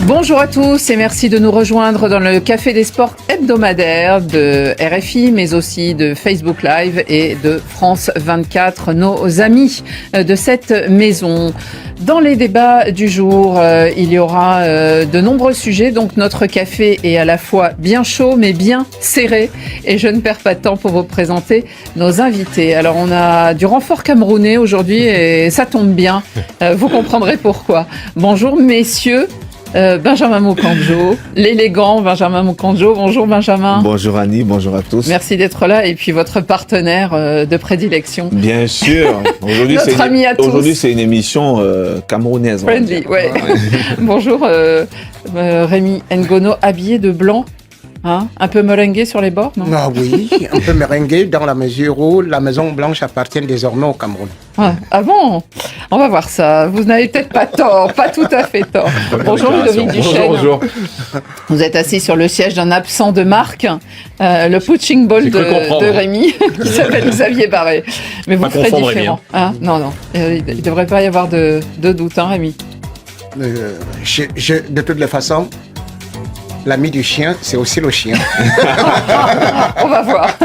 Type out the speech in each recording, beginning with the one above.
Bonjour à tous et merci de nous rejoindre dans le Café des Sports hebdomadaire de RFI, mais aussi de Facebook Live et de France 24, nos amis de cette maison. Dans les débats du jour, il y aura de nombreux sujets, donc notre café est à la fois bien chaud mais bien serré et je ne perds pas de temps pour vous présenter nos invités. Alors on a du renfort camerounais aujourd'hui et ça tombe bien, vous comprendrez pourquoi. Bonjour messieurs. Benjamin Moukandjo, l'élégant Benjamin Moukandjo. Bonjour Benjamin. Bonjour Annie, bonjour à tous. Merci d'être là et puis votre partenaire de prédilection. Bien sûr. Aujourd'hui c'est une émission camerounaise. Friendly, ouais. Bonjour Rémi Ngono, habillé de blanc. Hein, un peu meringué sur les bords, non? Ah oui, un peu meringué dans la mesure où la Maison Blanche appartient désormais au Cameroun. Ah bon? On va voir ça. Vous n'avez peut-être pas tort, pas tout à fait tort. Bonjour Ludovic Duchesne. Bonjour. Vous êtes assis sur le siège d'un absent de marque, le punching ball de Rémi, qui s'appelle Xavier Barré. Mais vous ferez différent. Hein, non, il ne devrait pas y avoir de doute, hein, Rémi? De toutes les façons, l'ami du chien, c'est aussi le chien. On va voir.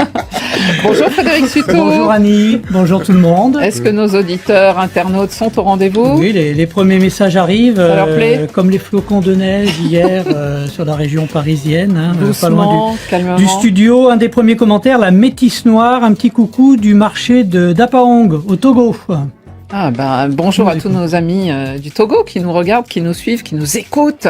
Bonjour Frédéric Suto. Bonjour Annie, bonjour tout le monde. Est-ce que nos auditeurs, internautes sont au rendez-vous? Oui, les premiers messages arrivent, Ça leur plaît comme les flocons de neige hier sur la région parisienne. Hein, doucement, pas loin calmement. Du studio, un des premiers commentaires, la métisse noire, un petit coucou du marché de d'Apaong, au Togo. Ah ben, bonjour à tous nos amis du Togo qui nous regardent, qui nous suivent, qui nous écoutent.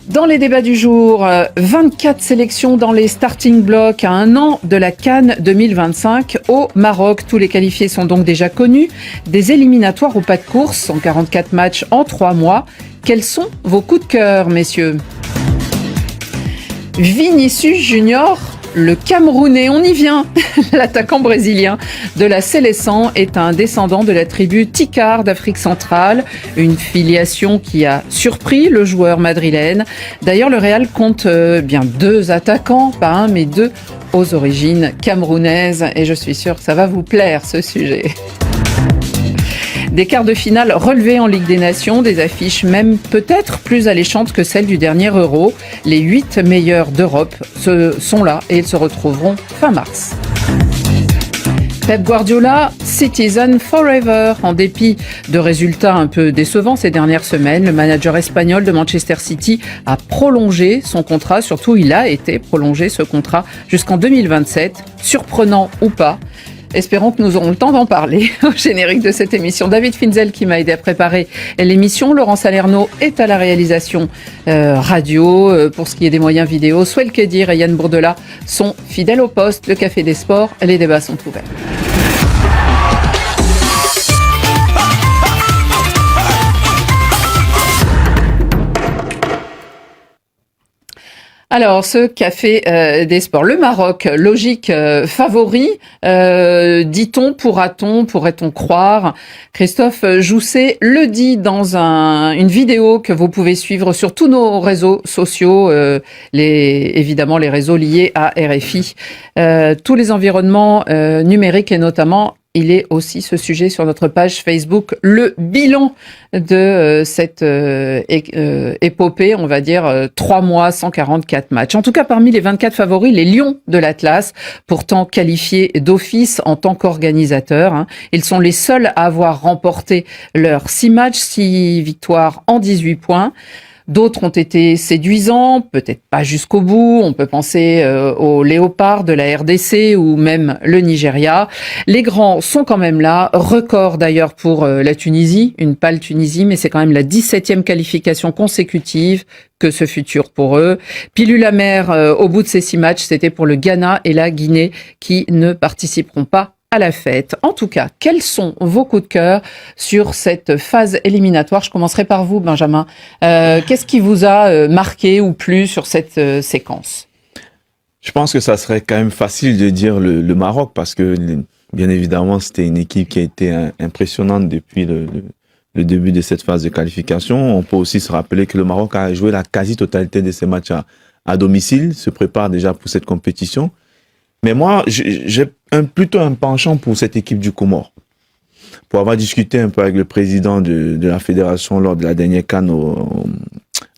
Dans les débats du jour, 24 sélections dans les starting blocks à un an de la CAN 2025 au Maroc. Tous les qualifiés sont donc déjà connus. Des éliminatoires au pas de course en 44 matchs en 3 mois. Quels sont vos coups de cœur, messieurs? Vinicius Junior, le Camerounais, on y vient. L'attaquant brésilien de la Seleção est un descendant de la tribu Tikar d'Afrique centrale, une filiation qui a surpris le joueur madrilène. D'ailleurs, le Real compte bien 2 attaquants, pas un mais 2 aux origines camerounaises et je suis sûre que ça va vous plaire ce sujet. Des quarts de finale relevés en Ligue des Nations, des affiches même peut-être plus alléchantes que celles du dernier Euro. Les 8 meilleurs d'Europe sont là et ils se retrouveront fin mars. Pep Guardiola, Citizen Forever. En dépit de résultats un peu décevants ces dernières semaines, le manager espagnol de Manchester City a prolongé son contrat. Surtout, il a été prolongé ce contrat jusqu'en 2027. Surprenant ou pas. Espérons que nous aurons le temps d'en parler au générique de cette émission. David Finzel qui m'a aidé à préparer l'émission. Laurent Salerno est à la réalisation radio. Pour ce qui est des moyens vidéo, Swell Kedir et Yann Bourdela sont fidèles au poste. Le Café des Sports, les débats sont ouverts. Alors, ce café des sports, le Maroc, logique favori, dit-on, pourrait-on croire. Christophe Jousset le dit dans une vidéo que vous pouvez suivre sur tous nos réseaux sociaux, évidemment les réseaux liés à RFI, tous les environnements numériques et notamment il est aussi ce sujet sur notre page Facebook, le bilan de cette épopée, on va dire 3 mois, 144 matchs. En tout cas, parmi les 24 favoris, les Lions de l'Atlas, pourtant qualifiés d'office en tant qu'organisateurs, hein, ils sont les seuls à avoir remporté leurs 6 matchs, 6 victoires en 18 points. D'autres ont été séduisants, peut-être pas jusqu'au bout. On peut penser aux Léopards de la RDC ou même le Nigeria. Les grands sont quand même là. Record d'ailleurs pour la Tunisie, une pâle Tunisie, mais c'est quand même la 17e qualification consécutive. Que ce futur pour eux. Pilule amère au bout de ces 6 matchs, c'était pour le Ghana et la Guinée qui ne participeront pas à la fête. En tout cas, quels sont vos coups de cœur sur cette phase éliminatoire? Je commencerai par vous, Benjamin. Qu'est-ce qui vous a marqué ou plu sur cette séquence? Je pense que ça serait quand même facile de dire le Maroc parce que, bien évidemment, c'était une équipe qui a été impressionnante depuis le début de cette phase de qualification. On peut aussi se rappeler que le Maroc a joué la quasi-totalité de ses matchs à domicile, se prépare déjà pour cette compétition. Mais moi, j'ai plutôt un penchant pour cette équipe du Comore. Pour avoir discuté un peu avec le président de la fédération lors de la dernière CAN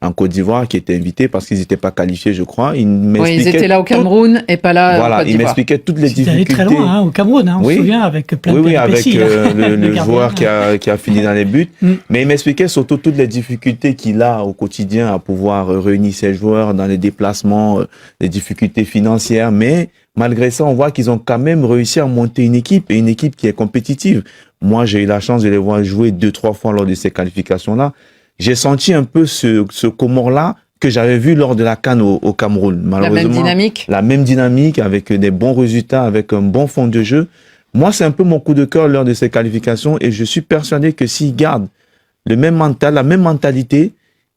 en Côte d'Ivoire qui étaient invités parce qu'ils n'étaient pas qualifiés, je crois. Oui, ils étaient là au Cameroun et pas là voilà, au Côte il d'Ivoire. m'expliquait toutes les C'était allé difficultés. très loin, au Cameroun, on se souvient, avec plein de péripéties. Oui, avec le gardien, joueur qui a fini dans les buts. Mais il m'expliquait surtout toutes les difficultés qu'il a au quotidien à pouvoir réunir ses joueurs dans les déplacements, les difficultés financières. Mais malgré ça, on voit qu'ils ont quand même réussi à monter une équipe, et une équipe qui est compétitive. Moi, j'ai eu la chance de les voir jouer 2-3 fois lors de ces qualifications-là. J'ai senti un peu ce Comores-là que j'avais vu lors de la CAN au Cameroun. Malheureusement, La même dynamique. La même dynamique, avec des bons résultats, avec un bon fond de jeu. Moi, c'est un peu mon coup de cœur lors de ces qualifications, et je suis persuadé que s'ils gardent la même mentalité,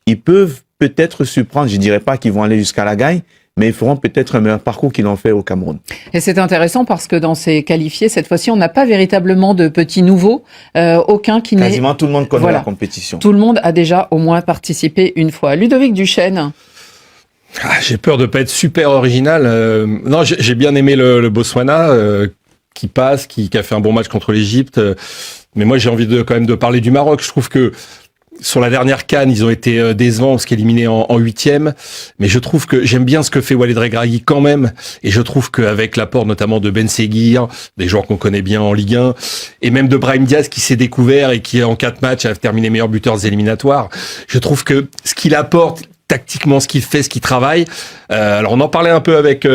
ils peuvent peut-être surprendre. Je dirais pas qu'ils vont aller jusqu'à la gagne, mais ils feront peut-être un meilleur parcours qu'ils l'ont fait au Cameroun. Et c'est intéressant parce que dans ces qualifiés, cette fois-ci, on n'a pas véritablement de petits nouveaux, aucun qui n'est... Quasiment tout le monde connaît la compétition. Tout le monde a déjà au moins participé une fois. Ludovic Duchesne. J'ai peur de pas être super original. Non, j'ai bien aimé le Botswana qui passe, qui a fait un bon match contre l'Égypte. Mais moi, j'ai envie quand même de parler du Maroc. Je trouve que sur la dernière CAN, ils ont été décevants parce qu'éliminés en 8e. Mais je trouve que j'aime bien ce que fait Walid Regragui quand même. Et je trouve qu'avec l'apport notamment de Ben Seguir, des joueurs qu'on connaît bien en Ligue 1, et même de Brahim Diaz qui s'est découvert et qui en 4 matchs a terminé meilleur buteur des éliminatoires, je trouve que ce qu'il apporte tactiquement, ce qu'il fait, ce qu'il travaille. Alors on en parlait un peu avec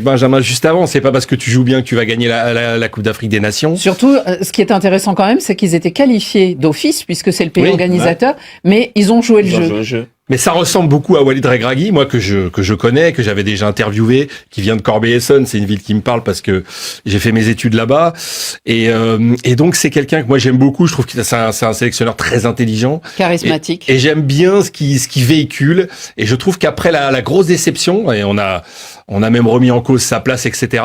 Benjamin juste avant. C'est pas parce que tu joues bien que tu vas gagner la Coupe d'Afrique des Nations. Surtout, ce qui est intéressant quand même, c'est qu'ils étaient qualifiés d'office puisque c'est le pays organisateur, mais ils ont joué le jeu. Mais ça ressemble beaucoup à Walid Regragui, moi que je connais, que j'avais déjà interviewé, qui vient de Corbeil-Essonnes, c'est une ville qui me parle parce que j'ai fait mes études là-bas. Et donc c'est quelqu'un que moi j'aime beaucoup. Je trouve que c'est un sélectionneur très intelligent, charismatique. Et j'aime bien ce qu'il véhicule. Et je trouve qu'après la grosse déception, et on a même remis en cause sa place, etc.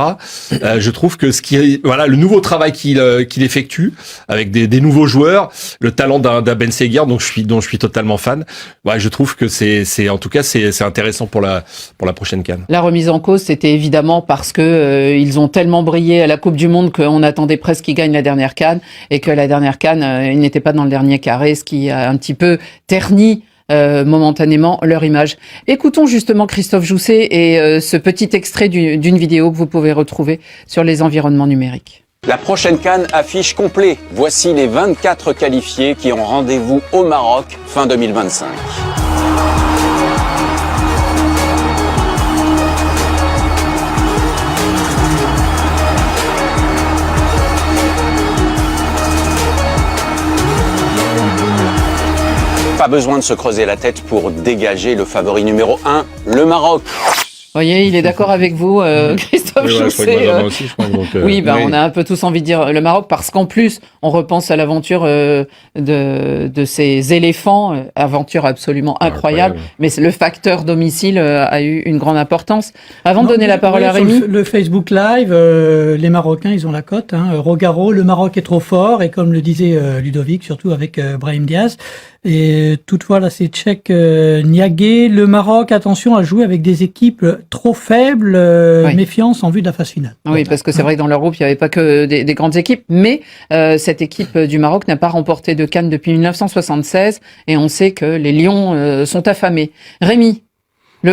Je trouve que le nouveau travail qu'il effectue avec des nouveaux joueurs, le talent d'un Ben Seguir dont je suis totalement fan. Ouais, je trouve que c'est en tout cas c'est intéressant pour la prochaine CAN. La remise en cause, c'était évidemment parce que ils ont tellement brillé à la Coupe du Monde qu'on attendait presque qu'ils gagnent la dernière CAN, et que la dernière CAN, ils n'étaient pas dans le dernier carré, ce qui a un petit peu terni momentanément leur image. Écoutons justement Christophe Jousset et ce petit extrait d'une vidéo que vous pouvez retrouver sur les environnements numériques. La prochaine CAN affiche complet. Voici les 24 qualifiés qui ont rendez-vous au Maroc fin 2025. Pas besoin de se creuser la tête pour dégager le favori numéro 1, le Maroc. Vous voyez, il est d'accord avec vous, Christophe Jousset. Oui, on a un peu tous envie de dire le Maroc, parce qu'en plus, on repense à l'aventure de ces éléphants, aventure absolument incroyable. Mais le facteur domicile a eu une grande importance. Avant de donner la parole à Rémi. Le Facebook Live, les Marocains, ils ont la cote. Rogaro, le Maroc est trop fort, et comme le disait Ludovic, surtout avec Brahim Diaz. Et toutefois, là, c'est Tchèque Niagué. Le Maroc, attention, a joué avec des équipes trop faibles, méfiance en vue de la phase finale. Oui, parce que c'est vrai que dans leur groupe, il n'y avait pas que des grandes équipes, mais cette équipe du Maroc n'a pas remporté de CAN depuis 1976, et on sait que les Lions sont affamés. Rémi,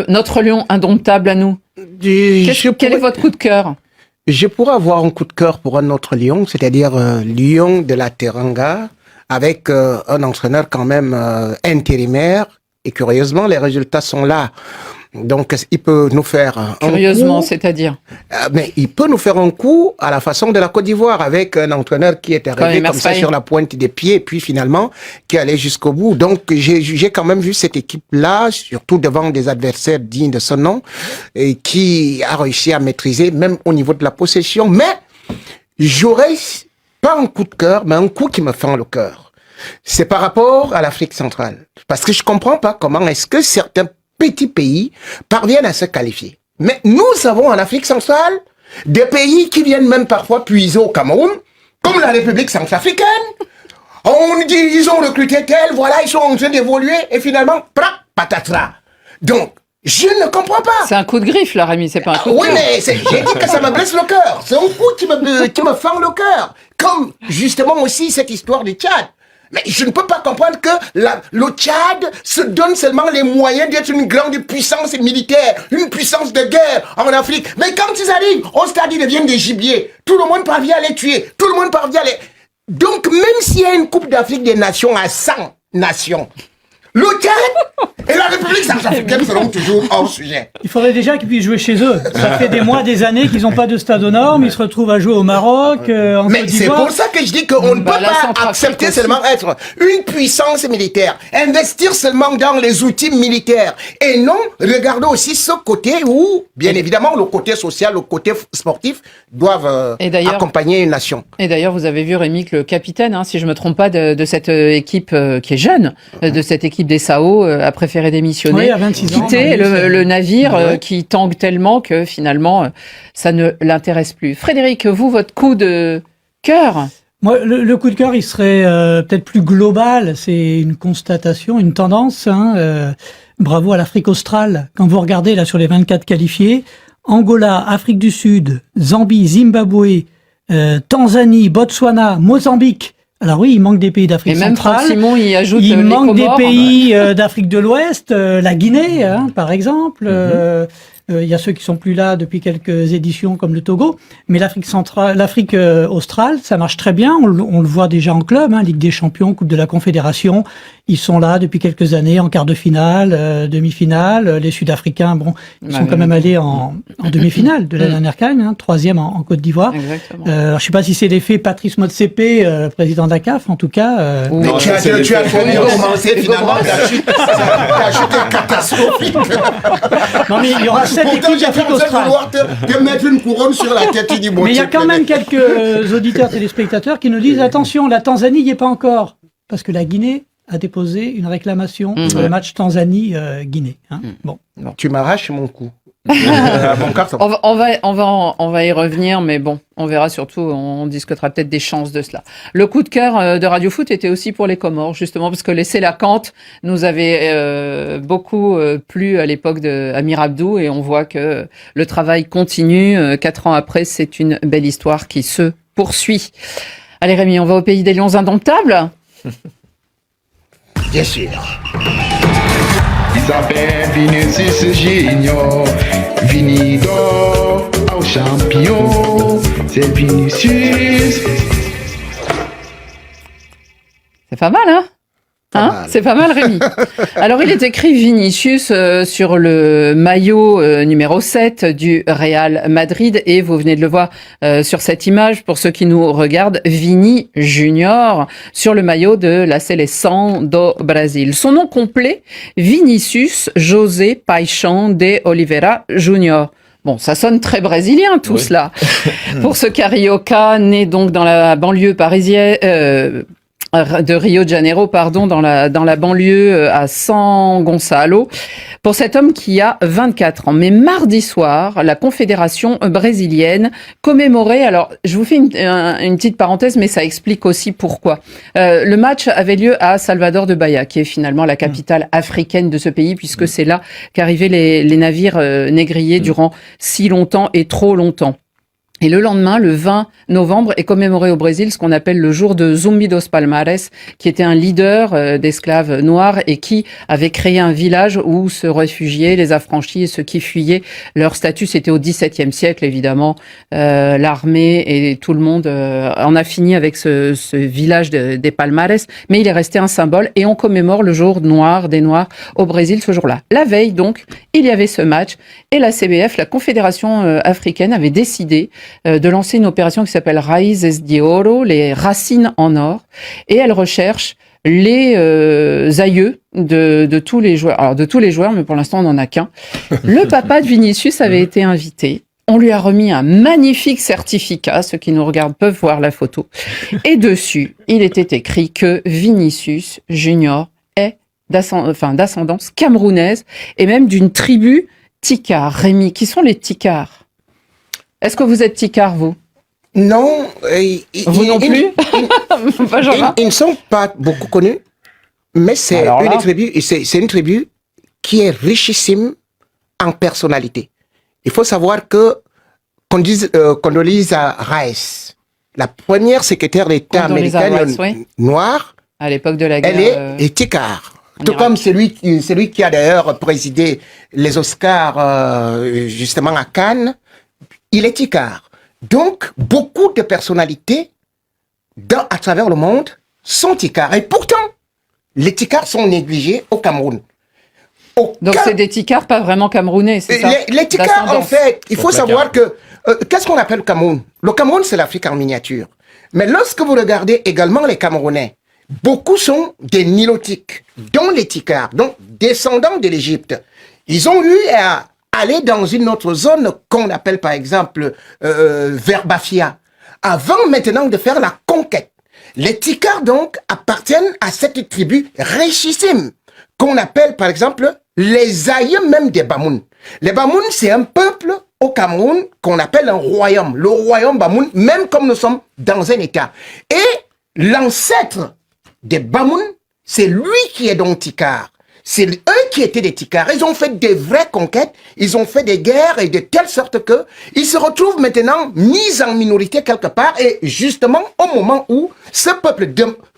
notre Lion indomptable à nous, quel est votre coup de cœur ? Je pourrais avoir un coup de cœur pour un autre Lion, c'est-à-dire Lion de la Teranga, avec un entraîneur quand même intérimaire, et curieusement, les résultats sont là. Donc, il peut nous faire un curieusement, c'est-à-dire mais il peut nous faire un coup à la façon de la Côte d'Ivoire, avec un entraîneur qui est arrivé comme ça sur la pointe des pieds, et puis finalement, qui allait jusqu'au bout. Donc, j'ai quand même vu cette équipe-là, surtout devant des adversaires dignes de son nom, et qui a réussi à maîtriser, même au niveau de la possession. Mais, j'aurais pas un coup de cœur, mais un coup qui me fend le cœur. C'est par rapport à l'Afrique centrale. Parce que je comprends pas comment est-ce que certains petits pays parviennent à se qualifier. Mais nous avons en Afrique centrale des pays qui viennent même parfois puiser au Cameroun, comme la République centrafricaine. On dit, ils ont recruté tel, voilà, ils sont en train d'évoluer, et finalement, patatras. Donc, je ne comprends pas. C'est un coup de griffe, là, Rémi, c'est pas un coup de oui, mais j'ai dit que ça me blesse le cœur. C'est un coup qui me fend le cœur. Comme, justement, aussi, cette histoire du Tchad. Mais je ne peux pas comprendre que le Tchad se donne seulement les moyens d'être une grande puissance militaire, une puissance de guerre en Afrique. Mais quand ils arrivent, au stade, ils deviennent des gibiers. Tout le monde parvient à les tuer. Tout le monde parvient à les... Donc, même s'il y a une Coupe d'Afrique des Nations à 100 nations, le Tchad et la République centrafricaine seront toujours hors sujet. Il faudrait déjà qu'ils puissent jouer chez eux. Ça fait des mois, des années qu'ils n'ont pas de stade aux normes. Ils se retrouvent à jouer au Maroc, en Mais Côte c'est d'Ivoire. pour ça que je dis qu'on ne peut pas accepter seulement être une puissance militaire, investir seulement dans les outils militaires. Et non, regardons aussi ce côté où, bien évidemment, le côté social, le côté sportif doivent accompagner une nation. Et d'ailleurs, vous avez vu, Rémi, que le capitaine, si je me trompe pas, de cette équipe qui est jeune, de cette équipe des SAO, a préféré démissionner, à 26 ans, quitter le navire qui tangue tellement que finalement, ça ne l'intéresse plus. Frédéric, vous, votre coup de cœur? Moi, le coup de cœur, il serait peut-être plus global. C'est une constatation, une tendance. Bravo à l'Afrique australe. Quand vous regardez là sur les 24 qualifiés, Angola, Afrique du Sud, Zambie, Zimbabwe, Tanzanie, Botswana, Mozambique. Alors oui, il manque des pays d'Afrique centrale. Et même Simon, il ajoute il manque Comores. des pays d'Afrique de l'Ouest, la Guinée, par exemple. Il y a ceux qui sont plus là depuis quelques éditions, comme le Togo. Mais l'Afrique centrale, l'Afrique australe, ça marche très bien. On le voit déjà en club, Ligue des Champions, Coupe de la Confédération. Ils sont là depuis quelques années, en quart de finale, demi-finale. Les Sud-Africains, ils sont quand même allés en demi-finale de la dernière CAN, troisième en Côte d'Ivoire. Je ne sais pas si c'est l'effet Patrice Motsepe, président de la CAF, en tout cas. Mais tu as commencé finalement, la chute est catastrophique. Non, mais il y aura 7 équipes d'Afrique australe. Te mettre une couronne sur la tête, tu dis bon. Mais il y a quand même quelques auditeurs téléspectateurs qui nous disent attention, la Tanzanie n'y est pas encore. Parce que la Guinée a déposé une réclamation sur le match Tanzanie-Guinée. Bon. Tu m'arraches mon coup. On va y revenir, mais bon, on verra surtout, on discutera peut-être des chances de cela. Le coup de cœur de Radio Foot était aussi pour les Comores, justement, parce que les Sélacantes nous avaient beaucoup plu à l'époque de Amir Abdou, et on voit que le travail continue. 4 ans après, c'est une belle histoire qui se poursuit. Allez Rémi, on va au pays des lions indomptables. Bien sûr. Isabelle Vinicius Junior, Vinido, au champion, c'est Vinicius. C'est pas mal, c'est pas mal, Rémi. Alors, il est écrit Vinicius sur le maillot numéro 7 du Real Madrid, et vous venez de le voir sur cette image, pour ceux qui nous regardent, Vini Junior sur le maillot de la Seleção do Brasil. Son nom complet, Vinicius José Paixão de Oliveira Junior. Bon, ça sonne très brésilien tout cela. Pour ce carioca, né donc dans la banlieue parisienne, de Rio de Janeiro, dans la banlieue à São Gonçalo, pour cet homme qui a 24 ans. Mais mardi soir, la Confédération brésilienne commémorait, alors je vous fais une petite parenthèse, mais ça explique aussi pourquoi. Le match avait lieu à Salvador de Bahia, qui est finalement la capitale africaine de ce pays, puisque c'est là qu'arrivaient les navires négriers durant si longtemps et trop longtemps. Et le lendemain, le 20 novembre, est commémoré au Brésil ce qu'on appelle le jour de Zumbi dos Palmares, qui était un leader d'esclaves noirs et qui avait créé un village où se réfugiaient les affranchis et ceux qui fuyaient leur statut. C'était au XVIIe siècle, évidemment. L'armée et tout le monde en a fini avec ce village des Palmares, mais il est resté un symbole, et on commémore le jour noir des Noirs au Brésil ce jour-là. La veille, donc, il y avait ce match, et la CBF, la Confédération africaine, avait décidé de lancer une opération qui s'appelle Raízes de Oro, les racines en or, et elle recherche les aïeux de tous les joueurs. Alors de tous les joueurs, mais pour l'instant on n'en a qu'un. Le papa de Vinicius avait été invité. On lui a remis un magnifique certificat, ceux qui nous regardent peuvent voir la photo. Et dessus, il était écrit que Vinicius Junior est d'ascendance camerounaise, et même d'une tribu Tikar. Rémi, qui sont les Tikars? Est-ce que vous êtes Tikar, vous? Non. Vous non plus? Ils ne sont pas beaucoup connus, mais c'est une tribu qui est richissime en personnalité. Il faut savoir que Condoleezza Rice, la première secrétaire d'État américaine noire, À l'époque de la guerre. Elle est Tikar. Tout comme celui qui a d'ailleurs présidé les Oscars justement à Cannes, il est Tikar. Donc, beaucoup de personnalités à travers le monde sont Tikar. Et pourtant, les Tikars sont négligés au Cameroun. Donc c'est des Tikars pas vraiment camerounais, c'est ça? Les Tikars, en fait, il faut savoir que... qu'est-ce qu'on appelle le Cameroun? Le Cameroun, c'est l'Afrique en miniature. Mais lorsque vous regardez également les Camerounais, beaucoup sont des Nilotiques, dont les Tikars, donc descendants de l'Égypte. Ils ont eu à aller dans une autre zone qu'on appelle par exemple vers Bafia, avant maintenant de faire la conquête. Les Tikars donc appartiennent à cette tribu richissime qu'on appelle par exemple les aïeux même des Bamoun. Les Bamoun, c'est un peuple au Cameroun qu'on appelle un royaume, le royaume Bamoun, même comme nous sommes dans un État. Et l'ancêtre des Bamoun, c'est lui qui est donc Tikar. C'est eux qui étaient des Tikars. Ils ont fait des vraies conquêtes, ils ont fait des guerres et de telle sorte que ils se retrouvent maintenant mis en minorité quelque part. Et justement, au moment où ce peuple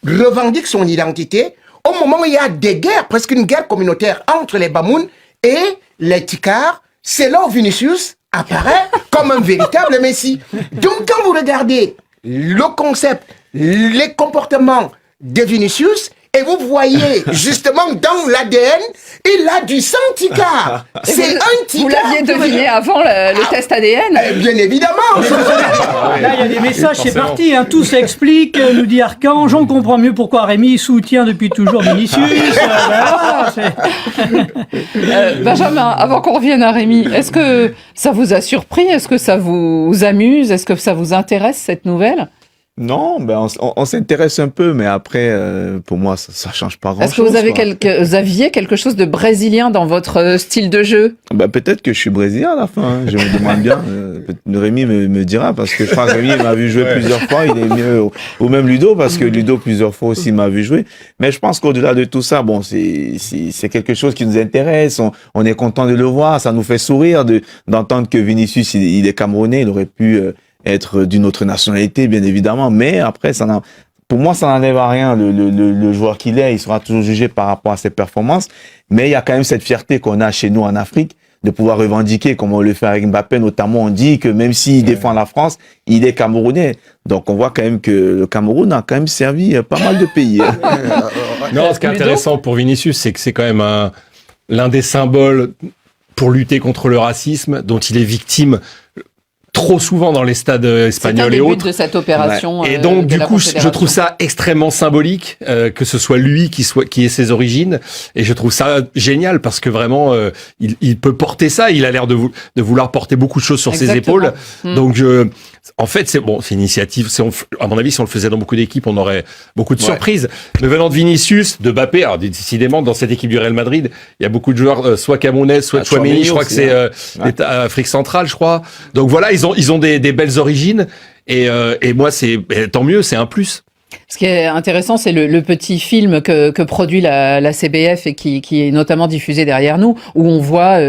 revendique son identité, au moment où il y a des guerres, presque une guerre communautaire entre les Bamoun et les Tikars, c'est là où Vinicius apparaît comme un véritable messie. Donc quand vous regardez le concept, les comportements de Vinicius, et vous voyez justement dans l'ADN, il a du sang Tikar. C'est un Tikar. Vous l'aviez deviné avant le test ADN? Bien évidemment. Là, il y a des messages, c'est parti. Hein, tout s'explique, nous dit Archange. On comprend mieux pourquoi Rémi soutient depuis toujours Vinicius. Benjamin, avant qu'on revienne à Rémi, est-ce que ça vous a surpris? Est-ce que ça vous amuse? Est-ce que ça vous intéresse, cette nouvelle? Non, ben on s'intéresse un peu, mais après, pour moi, ça change pas grand-chose. Est-ce que vous aviez quelque chose de brésilien dans votre style de jeu? Ben peut-être que je suis brésilien à la fin. Hein. Je me demande bien. Rémi me dira parce que je crois que Rémi m'a vu jouer plusieurs fois. Il est mieux ou même Ludo parce que Ludo plusieurs fois aussi m'a vu jouer. Mais je pense qu'au-delà de tout ça, bon, c'est quelque chose qui nous intéresse. On est content de le voir. Ça nous fait sourire d'entendre que Vinicius il est camerounais. Il aurait pu être d'une autre nationalité, bien évidemment, mais après, pour moi, ça n'enlève à rien. Le joueur qu'il est, il sera toujours jugé par rapport à ses performances, mais il y a quand même cette fierté qu'on a chez nous en Afrique, de pouvoir revendiquer, comme on le fait avec Mbappé, notamment, on dit que même s'il défend la France, il est camerounais. Donc, on voit quand même que le Cameroun a quand même servi pas mal de pays. Non, ce qui est intéressant pour Vinicius, c'est que c'est quand même l'un des symboles pour lutter contre le racisme dont il est victime trop souvent dans les stades espagnols et autres. C'est un des buts de cette opération. Ouais. Et donc, du coup, je trouve ça extrêmement symbolique que ce soit lui qui ait ses origines. Et je trouve ça génial parce que vraiment, il peut porter ça. Il a l'air de vouloir porter beaucoup de choses sur ses épaules. Donc, en fait, c'est une initiative. À mon avis, si on le faisait dans beaucoup d'équipes, on aurait beaucoup de surprises. Mais venant de Vinicius, de Mbappé, alors décidément, dans cette équipe du Real Madrid, il y a beaucoup de joueurs, soit camerounais, soit Tchouaméni. Je crois que c'est Afrique centrale, je crois. Donc voilà, ils ont des belles origines et moi tant mieux, c'est un plus. Ce qui est intéressant, c'est le petit film que produit la CBF et qui est notamment diffusé derrière nous, où on voit,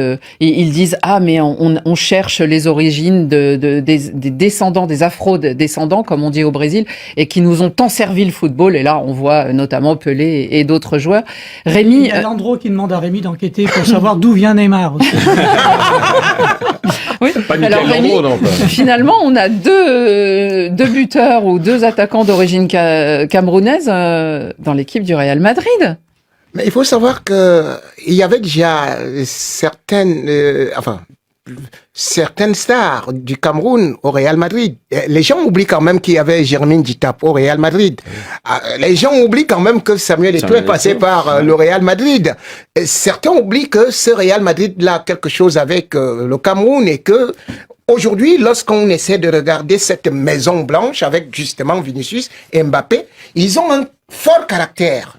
ils disent mais on cherche les origines des descendants, des afro-descendants, comme on dit au Brésil, et qui nous ont tant servi le football. Et là, on voit notamment Pelé et d'autres joueurs. Rémi, il y a Landreau qui demande à Rémi d'enquêter pour savoir d'où vient Neymar. Oui. Alors Rémi, finalement, on a deux buteurs ou deux attaquants d'origine camerounaise dans l'équipe du Real Madrid. Mais il faut savoir que il y avait déjà certaines stars du Cameroun au Real Madrid. Les gens oublient quand même qu'il y avait Jermaine Djitap au Real Madrid. Les gens oublient quand même que Samuel Eto'o est passé par le Real Madrid. Et certains oublient que ce Real Madrid-là a quelque chose avec le Cameroun et que aujourd'hui, lorsqu'on essaie de regarder cette Maison Blanche avec justement Vinicius et Mbappé, ils ont un fort caractère.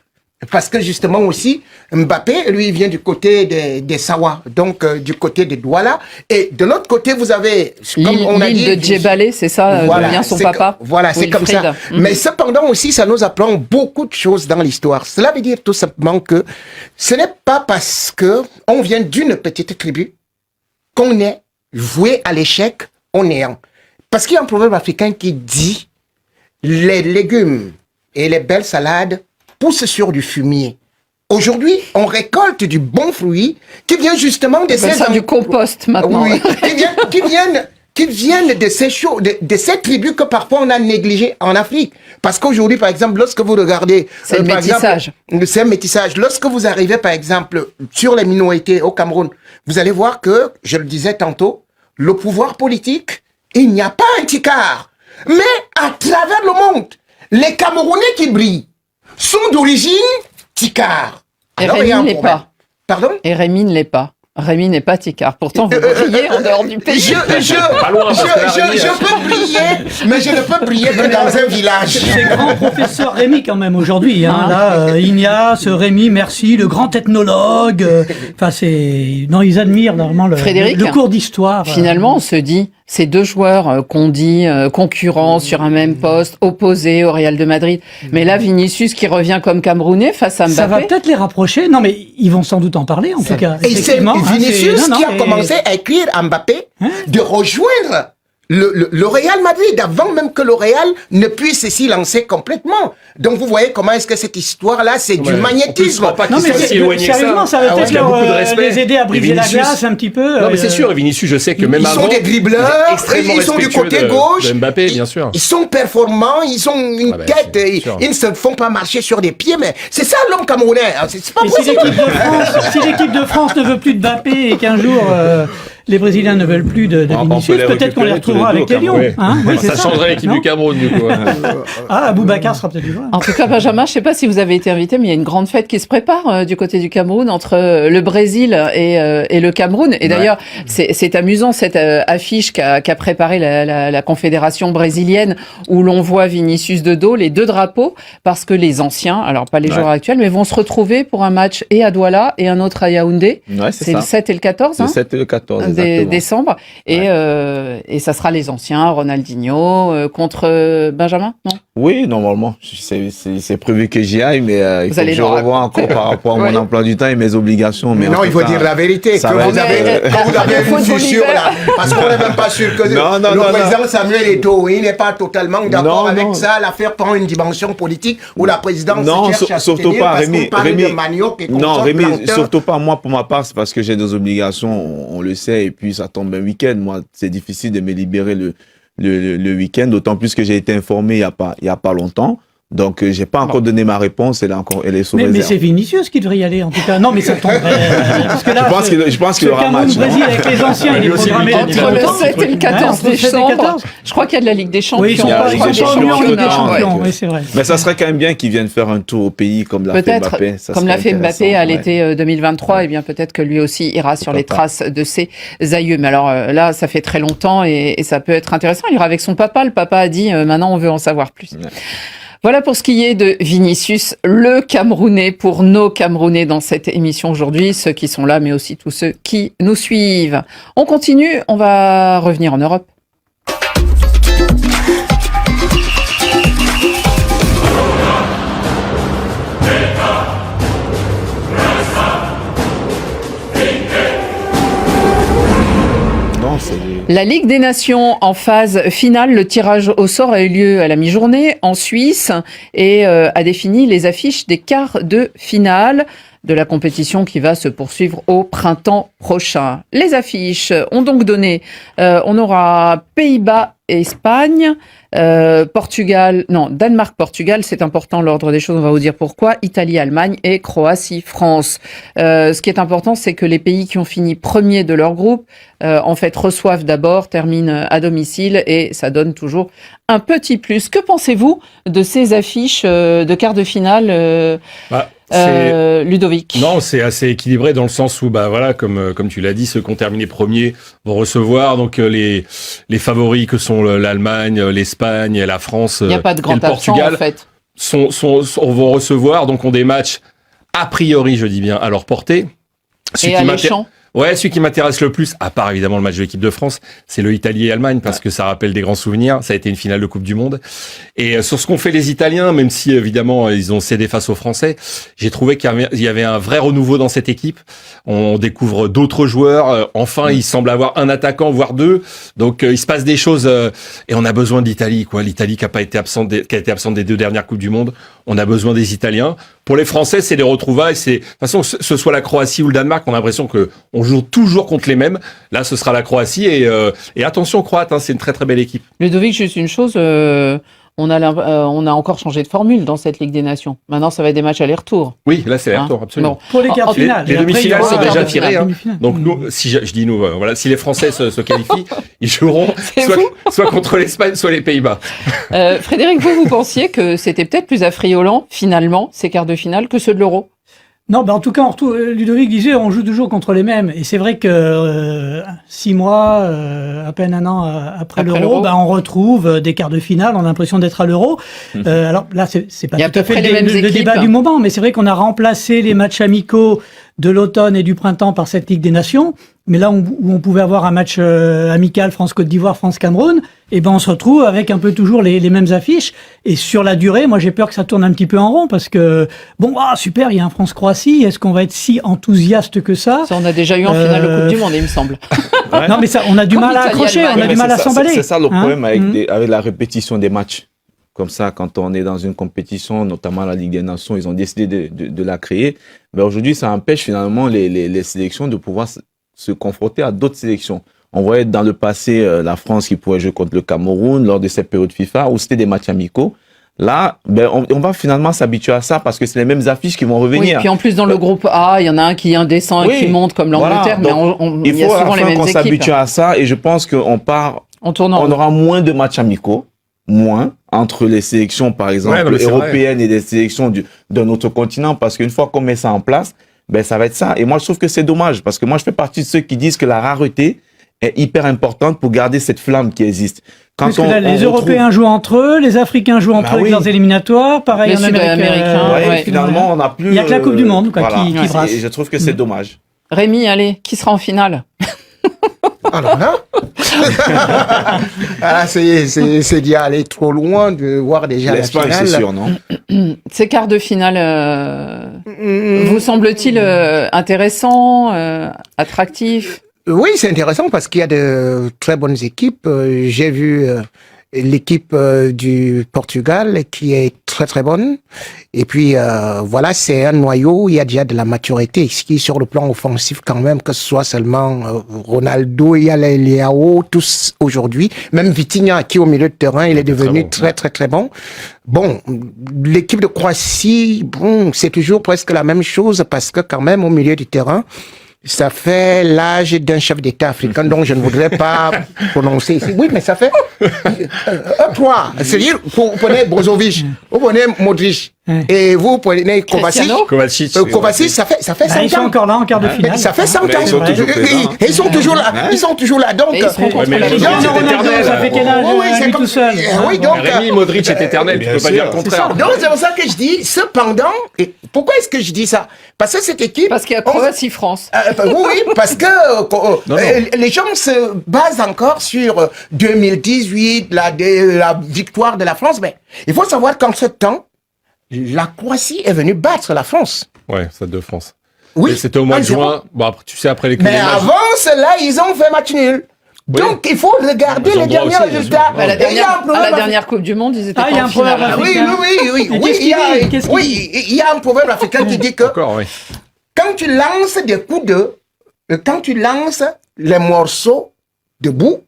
Parce que justement aussi, Mbappé, lui, il vient du côté des Sawa, donc du côté de Douala. Et de l'autre côté, vous avez... L'île de Djebalé, c'est ça, d'où vient son papa. Voilà, c'est comme ça. Mais cependant aussi, ça nous apprend beaucoup de choses dans l'histoire. Cela veut dire tout simplement que ce n'est pas parce que on vient d'une petite tribu qu'on est voué à l'échec au néant. Parce qu'il y a un proverbe africain qui dit « Les légumes et les belles salades pousse sur du fumier. Aujourd'hui, on récolte du bon fruit qui vient justement de ça du compost maintenant. Oui, qui viennent de ces tribus que parfois on a négligées en Afrique. Parce qu'aujourd'hui, par exemple, lorsque vous regardez... C'est le métissage. C'est un métissage. Lorsque vous arrivez, par exemple, sur les minorités au Cameroun, vous allez voir que, je le disais tantôt, le pouvoir politique, il n'y a pas un ticard. Mais à travers le monde, les Camerounais qui brillent sont d'origine ticard. Et Rémi ne l'est pas. Pardon? Et Rémi ne l'est pas. Rémi n'est pas ticard. Pourtant, vous brillez en dehors du pays. Je peux briller, mais je ne peux briller que dans un village. C'est grand professeur Rémi quand même aujourd'hui. Hein. Là, Ignace, Rémi, merci, le grand ethnologue. Enfin, non, ils admirent normalement le cours d'histoire. Finalement, on se dit, ces deux joueurs qu'on dit concurrents sur un même poste, opposés au Real de Madrid. Mais là, Vinicius qui revient comme Camerounais face à Mbappé. Ça va peut-être les rapprocher. Non, mais ils vont sans doute en parler en tout cas. Et c'est Vinicius qui a commencé à écrire à Mbappé de rejoindre le Real Madrid, avant même que le Real ne puisse s'y lancer complètement. Donc vous voyez comment est-ce que cette histoire-là, c'est du magnétisme. Non mais sérieusement, ça va peut-être les aider à briser la glace un petit peu. Non mais c'est sûr, Vinicius, je sais que même avant... Ils sont des dribbleurs, ils sont du côté gauche. Mbappé, bien sûr. Ils sont performants, ils ont une tête, ils ne se font pas marcher sur des pieds, mais c'est ça l'homme camerounais. C'est pas possible. Si l'équipe de France ne veut plus de Mbappé et qu'un jour... les Brésiliens ne veulent plus de Vinicius, peut-être qu'on les retrouvera avec les Lions. Hein, ça changerait l'équipe du Cameroun, du coup. Aboubacar sera peut-être du joueur. En tout cas, Benjamin, je ne sais pas si vous avez été invité, mais il y a une grande fête qui se prépare du côté du Cameroun entre le Brésil et le Cameroun. Et d'ailleurs, c'est amusant cette affiche qu'a préparée la Confédération brésilienne où l'on voit Vinicius de dos, les deux drapeaux, parce que les anciens, alors pas les joueurs actuels, mais vont se retrouver pour un match et à Douala et un autre à Yaoundé. Ouais, c'est le 7 et le 14. Le 7 et le 14. Décembre et ça sera les anciens Ronaldinho contre Benjamin, non? Oui, normalement c'est prévu que j'y aille, mais il faut que je revoie encore par rapport à mon emploi du temps et mes obligations. Mais non, il faut dire la vérité que vous avez une fissure là, parce qu'on n'est même pas sûr que le président Samuel Eto'o, il n'est pas totalement d'accord avec ça. L'affaire prend une dimension politique où la présidence cherche à surtout pas Rémi. Non, Rémi, surtout pas moi. Pour ma part, c'est parce que j'ai des obligations, on le sait. Et puis, ça tombe un week-end. Moi, c'est difficile de me libérer le week-end, d'autant plus que j'ai été informé il y a pas longtemps. Donc, j'ai pas encore donné ma réponse. Elle est sous réserve. Mais c'est Vinicius qui devrait y aller, en tout cas. Non, mais ça tomberait. Parce que là, je pense qu'il y aura un match. Brésil avec les anciens, il est programmé entre le 7 et le 14 décembre. Je crois qu'il y a de la Ligue des Champions. Oui, ils sont pas en Ligue des Champions. Oui, c'est vrai. Mais ça serait quand même bien qu'ils viennent faire un tour au pays comme l'a fait Mbappé. Comme l'a fait Mbappé à l'été 2023, et bien peut-être que lui aussi ira sur les traces de ses aïeux. Mais alors là, ça fait très longtemps et ça peut être intéressant. Il ira avec son papa. Le papa a dit maintenant on veut en savoir plus. Voilà pour ce qui est de Vinicius, le Camerounais, pour nos Camerounais dans cette émission aujourd'hui, ceux qui sont là, mais aussi tous ceux qui nous suivent. On continue, on va revenir en Europe. La Ligue des Nations en phase finale, le tirage au sort a eu lieu à la mi-journée en Suisse et a défini les affiches des quarts de finale de la compétition qui va se poursuivre au printemps prochain. Les affiches ont donc donné, on aura Pays-Bas, Espagne, Danemark-Portugal, c'est important l'ordre des choses, on va vous dire pourquoi, Italie-Allemagne et Croatie-France. Ce qui est important, c'est que les pays qui ont fini premier de leur groupe, en fait, reçoivent d'abord, terminent à domicile et ça donne toujours un petit plus. Que pensez-vous de ces affiches de quart de finale Ludovic? Non, c'est assez équilibré dans le sens où, comme tu l'as dit, ceux qui ont terminé premiers vont recevoir donc les favoris que sont l'Allemagne, l'Espagne, la France, il n'y a pas de grand et le Portugal en fait. Vont recevoir, donc ont des matchs a priori, je dis bien, à leur portée. Et alléchant. Ouais, celui qui m'intéresse le plus, à part évidemment le match de l'équipe de France, c'est le Italie et Allemagne, parce que ça rappelle des grands souvenirs. Ça a été une finale de Coupe du Monde. Et sur ce qu'ont fait les Italiens, même si évidemment ils ont cédé face aux Français, j'ai trouvé qu'il y avait un vrai renouveau dans cette équipe. On découvre d'autres joueurs. Enfin, il semble avoir un attaquant, voire deux. Donc il se passe des choses. Et on a besoin de l'Italie, quoi. L'Italie qui a été absente des 2 dernières Coupes du Monde. On a besoin des Italiens. Pour les Français, c'est des retrouvailles. De toute façon, que ce soit la Croatie ou le Danemark, on a l'impression que on joue toujours contre les mêmes. Là, ce sera la Croatie et attention aux Croates, hein, c'est une très très belle équipe. Ludovic, juste une chose, on a encore changé de formule dans cette Ligue des Nations. Maintenant, ça va être des matchs aller-retour. Oui, là, c'est aller-retour, absolument. Bon. Pour les quarts de finale. Les demi-finales sont déjà tirées. Hein. Donc nous, nous, si je dis nous, voilà, si les Français se qualifient, ils joueront soit contre l'Espagne, soit les Pays-Bas. Frédéric, vous pensiez que c'était peut-être plus affriolant, finalement, ces quarts de finale, que ceux de l'Euro? Non, en tout cas, Ludovic disait, on joue toujours contre les mêmes. Et c'est vrai que 6 mois, à peine un an après l'Euro, on retrouve des quarts de finale. On a l'impression d'être à l'Euro. Alors là, c'est pas tout à fait le débat du moment, mais c'est vrai qu'on a remplacé les matchs amicaux de l'automne et du printemps par cette Ligue des Nations. Mais là où on pouvait avoir un match amical France-Côte d'Ivoire, France-Cameroun, on se retrouve avec un peu toujours les mêmes affiches. Et sur la durée, moi j'ai peur que ça tourne un petit peu en rond parce que super, il y a un France-Croatie. Est-ce qu'on va être si enthousiaste que ça? Ça, on a déjà eu en finale de Coupe du Monde, il me semble. Ouais. Non, mais ça, on a du mal à accrocher, on a du mal à s'emballer. C'est ça le problème avec la répétition des matchs. Comme ça, quand on est dans une compétition, notamment la Ligue des Nations, ils ont décidé de la créer. Mais aujourd'hui, ça empêche finalement les sélections de pouvoir se confronter à d'autres sélections. On voyait dans le passé la France qui pouvait jouer contre le Cameroun lors de cette période FIFA où c'était des matchs amicaux. Là, on va finalement s'habituer à ça parce que c'est les mêmes affiches qui vont revenir. Oui, puis en plus dans le groupe A, il y en a un qui descend et qui monte comme l'Angleterre, voilà. mais il y a souvent les mêmes équipes. Il faut qu'on s'habitue à ça et je pense qu'on aura moins de matchs amicaux. Entre les sélections, par exemple, européennes et des sélections d'un autre continent, parce qu'une fois qu'on met ça en place, ça va être ça. Et moi, je trouve que c'est dommage, parce que moi, je fais partie de ceux qui disent que la rareté est hyper importante pour garder cette flamme qui existe. Parce que là, les Européens jouent entre eux, les Africains jouent entre eux avec leurs éliminatoires, pareil en Amérique. Finalement, on n'a plus... Il n'y a que la Coupe du Monde qui brasse. Et je trouve que c'est dommage. Rémi, allez, qui sera en finale? Alors là, c'est d'y aller trop loin, de voir déjà la finale. C'est sûr, non? Ces quarts de finale, vous semble-t-il intéressants, attractifs? Oui, c'est intéressant parce qu'il y a de très bonnes équipes. J'ai vu l'équipe du Portugal qui est très très bonne. Et puis voilà, c'est un noyau où il y a déjà de la maturité. Ce qui sur le plan offensif quand même, que ce soit seulement Ronaldo, il y a les Leao, tous aujourd'hui. Même Vitinha qui au milieu de terrain, il est devenu très bon. Bon, l'équipe de Croatie, c'est toujours presque la même chose parce que quand même au milieu du terrain, ça fait l'âge d'un chef d'État africain, donc je ne voudrais pas prononcer ici. Oui, mais ça fait 3. C'est-à-dire, vous prenez Brozovic, vous prenez Modric, et vous prenez Kovacic. Kovacic, ça fait 100 ans. Ils sont encore là en quart de finale. Ça fait 100 ans. Ils sont toujours présents. Ils sont toujours là. Ils sont toujours là. Donc, ils seront contre la ça fait quel âge? Oui, c'est tout seul. Oui, donc. Rémi, Modric est éternel, tu peux pas dire le contraire. Donc, c'est pour ça que je dis, cependant, pourquoi est-ce que je dis ça? Parce que cette équipe. Parce qu'il y a Croatie-France. Oui, parce que les gens se basent encore sur 2018, la victoire de la France. Mais il faut savoir qu'en ce temps, la Croatie est venue battre la France. Ouais, Stade de France. Oui. Et c'était au mois de juin. Bon, après, tu sais, après les coups Mais avant cela, ils ont fait match nul. Oui. Donc, il faut regarder les derniers résultats. À la dernière Coupe du Monde, ils étaient il y a en un problème finale. africain. Il y a un problème africain qui dit que quand tu lances des coups quand tu lances les morceaux de boue,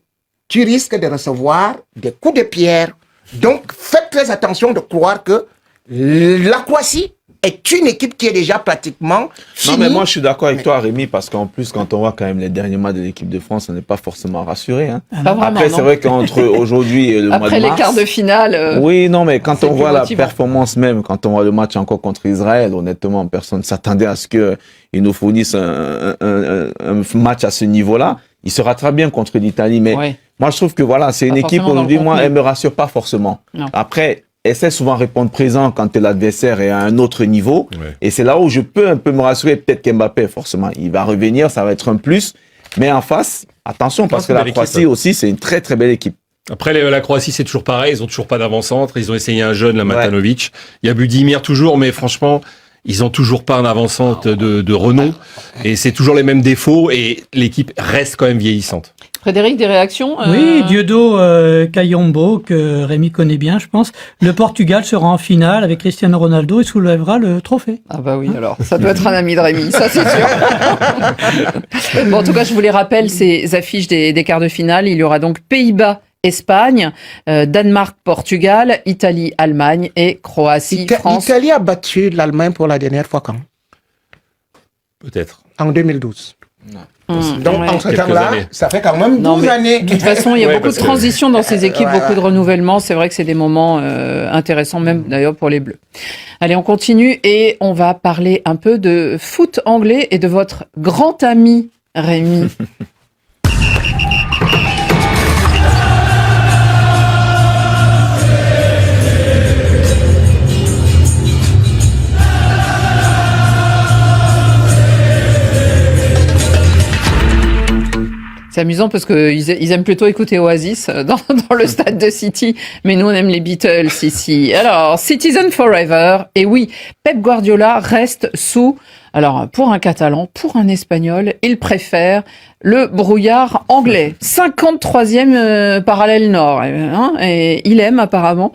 tu risques de recevoir des coups de pierre. Donc, faites très attention de croire que la Croatie est une équipe qui est déjà pratiquement finie. Non, mais moi, je suis d'accord avec toi, Rémi, parce qu'en plus, quand on voit quand même les derniers matchs de l'équipe de France, on n'est pas forcément rassuré. Hein. Pas vraiment, après, c'est vrai qu'entre aujourd'hui et le mois de mars... Après les quarts de finale... oui, non, mais quand on voit la motivant. performance même, quand on voit le match encore contre Israël, honnêtement, personne ne s'attendait à ce qu'ils nous fournissent un match à ce niveau-là. Il sera très bien contre l'Italie, mais moi, je trouve que voilà, c'est une équipe aujourd'hui, moi, elle me rassure pas forcément. Non. Après, essaie souvent de répondre présent quand l'adversaire est à un autre niveau. Ouais. Et c'est là où je peux un peu me rassurer. Peut-être qu'Mbappé, forcément, il va revenir, ça va être un plus. Mais en face, attention, parce que la Croatie aussi, c'est une très très belle équipe. Après, la Croatie, c'est toujours pareil. Ils ont toujours pas d'avant-centre. Ils ont essayé un jeune, la Matanovic. Il y a Budimir toujours, mais franchement, ils ont toujours pas un avant-centre de renom. Et c'est toujours les mêmes défauts. Et l'équipe reste quand même vieillissante. Frédéric, des réactions Oui, Diodo Kayombo, que Rémi connaît bien, je pense. Le Portugal sera en finale avec Cristiano Ronaldo et soulèvera le trophée. Ah bah oui, alors, ça doit être un ami de Rémi, ça c'est sûr. Bon, en tout cas, je vous les rappelle, ces affiches des quarts de finale. Il y aura donc Pays-Bas, Espagne, Danemark, Portugal, Italie, Allemagne et Croatie, France. L'Italie a battu l'Allemagne pour la dernière fois quand? Peut-être. En 2012. Donc, Ouais. en ce Quelques temps-là, années. ça fait quand même 12 années. De toute façon, il y a Ouais, beaucoup de parce que- transitions dans ces équipes, Voilà. beaucoup de renouvellement. C'est vrai que c'est des moments intéressants, même d'ailleurs pour les Bleus. Allez, on continue et on va parler un peu de foot anglais et de votre grand ami, Rémi. C'est amusant parce qu'ils aiment plutôt écouter Oasis dans le stade de City, mais nous on aime les Beatles ici. Alors, Citizen Forever, et oui, Pep Guardiola reste sous, alors pour un Catalan, pour un Espagnol, il préfère le brouillard anglais. 53e parallèle nord, hein, et il aime apparemment,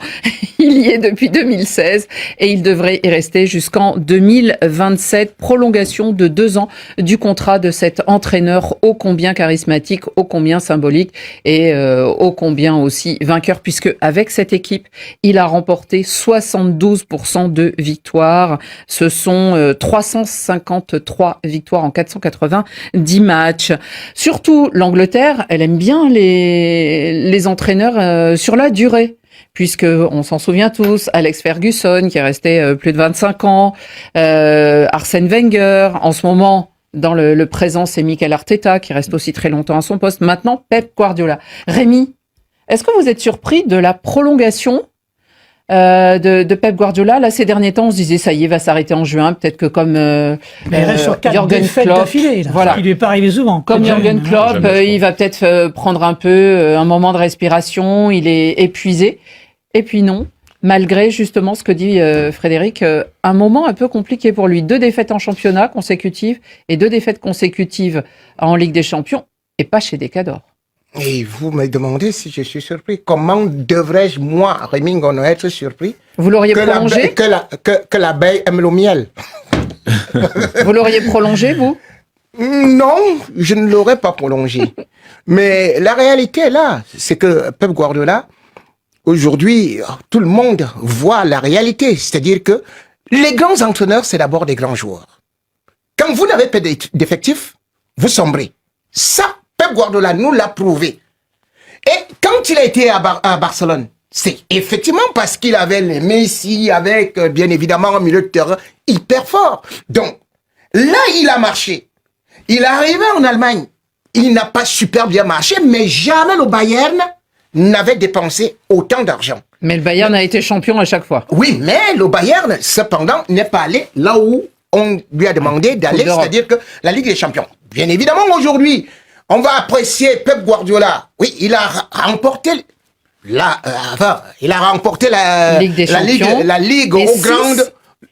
il y est depuis 2016, et il devrait y rester jusqu'en 2027, prolongation de 2 ans du contrat de cet entraîneur ô combien charismatique, ô combien symbolique et ô combien aussi vainqueur, puisque avec cette équipe, il a remporté 72% de victoires. Ce sont 353 victoires en 490 matchs. Surtout, l'Angleterre, elle aime bien les entraîneurs sur la durée. Puisque on s'en souvient tous, Alex Ferguson qui est resté plus de 25 ans, Arsène Wenger, en ce moment dans le présent c'est Mikel Arteta qui reste aussi très longtemps à son poste. Maintenant Pep Guardiola. Rémi, est-ce que vous êtes surpris de la prolongation de Pep Guardiola? Là, ces derniers temps, on se disait ça y est, va s'arrêter en juin. Peut-être que comme Mais il reste sur 4 Jürgen défaites Klopp, d'affilée. voilà. Il lui est pas arrivé souvent. Comme Jürgen Klopp, Jamais, je il va peut-être prendre un peu un moment de respiration. Il est épuisé. Et puis non, malgré justement ce que dit Frédéric, un moment un peu compliqué pour lui. 2 défaites en championnat consécutives et 2 défaites consécutives en Ligue des Champions et pas chez Decador. Et vous me demandez si je suis surpris. Comment devrais-je, moi, Rémi Ngono, être surpris Vous l'auriez prolongé que l'abeille aime le miel? Vous l'auriez prolongé, vous? Non, je ne l'aurais pas prolongé. Mais la réalité est là. C'est que Pep Guardiola, aujourd'hui, tout le monde voit la réalité. C'est-à-dire que les grands entraîneurs, c'est d'abord des grands joueurs. Quand vous n'avez pas d'effectifs, vous sombrez. Ça, Pep Guardiola nous l'a prouvé. Et quand il a été à Barcelone, c'est effectivement parce qu'il avait les Messi avec, bien évidemment, un milieu de terrain hyper fort. Donc, là, il a marché. Il est arrivé en Allemagne. Il n'a pas super bien marché, mais jamais le Bayern n'avait dépensé autant d'argent. Mais le Bayern a été champion à chaque fois. Oui, mais le Bayern, cependant, n'est pas allé là où on lui a demandé d'aller, c'est-à-dire que la Ligue des Champions. Bien évidemment, aujourd'hui, on va apprécier Pep Guardiola. Oui, il a remporté il a remporté la Ligue des Champions. la Ligue Et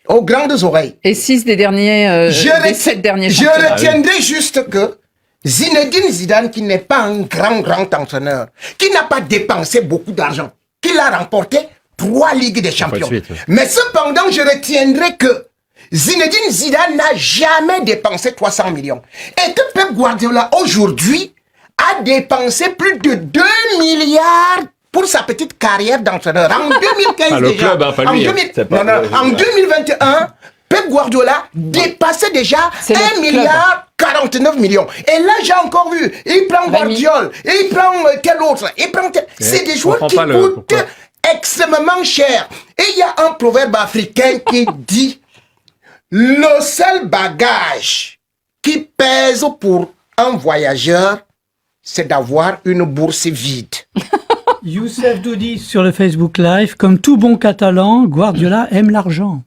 aux grandes oreilles. Et 6 des derniers, des 7 derniers Je championnats. retiendrai juste que Zinedine Zidane, qui n'est pas un grand entraîneur, qui n'a pas dépensé beaucoup d'argent, qui a remporté 3 Ligues des Champions. Suite, ouais. Mais cependant, je retiendrai que Zinedine Zidane n'a jamais dépensé 300 millions. Et que Pep Guardiola, aujourd'hui, a dépensé plus de 2 milliards pour sa petite carrière d'entraîneur. En 2015 Ah, le déjà. club, hein, pas lui, En, hein. 2000 C'est pas- en 2021, Pep Guardiola dépassait déjà C'est le 1 club. milliard 49 millions. Et là, j'ai encore vu, il prend Rémi. Guardiola, il prend tel autre, il prend tel... C'est des je joueurs comprends qui pas coûtent pourquoi. extrêmement cher. Et il y a un proverbe africain qui dit le seul bagage qui pèse pour un voyageur, c'est d'avoir une bourse vide. Youssef Doudi sur le Facebook Live. Comme tout bon Catalan, Guardiola aime l'argent.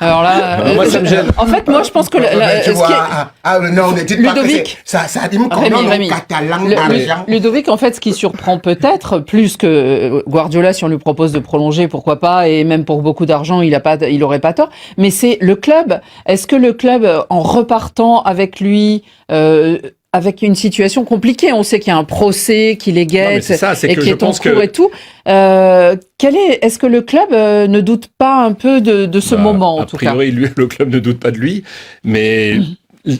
Alors là, moi ça me gêne. En fait, moi je pense que non, ne dites pas que Ludovic, ça rime quand même Rémi. en catalan d'argent. Ludovic, en fait, ce qui surprend peut-être plus que Guardiola, si on lui propose de prolonger, pourquoi pas, et même pour beaucoup d'argent, il aurait pas tort. Mais c'est le club. Est-ce que le club, en repartant avec lui, avec une situation compliquée, on sait qu'il y a un procès qui les guette et qui est en cours et tout. Est-ce que le club ne doute pas un peu de ce moment, en tout cas? A priori, le club ne doute pas de lui, mais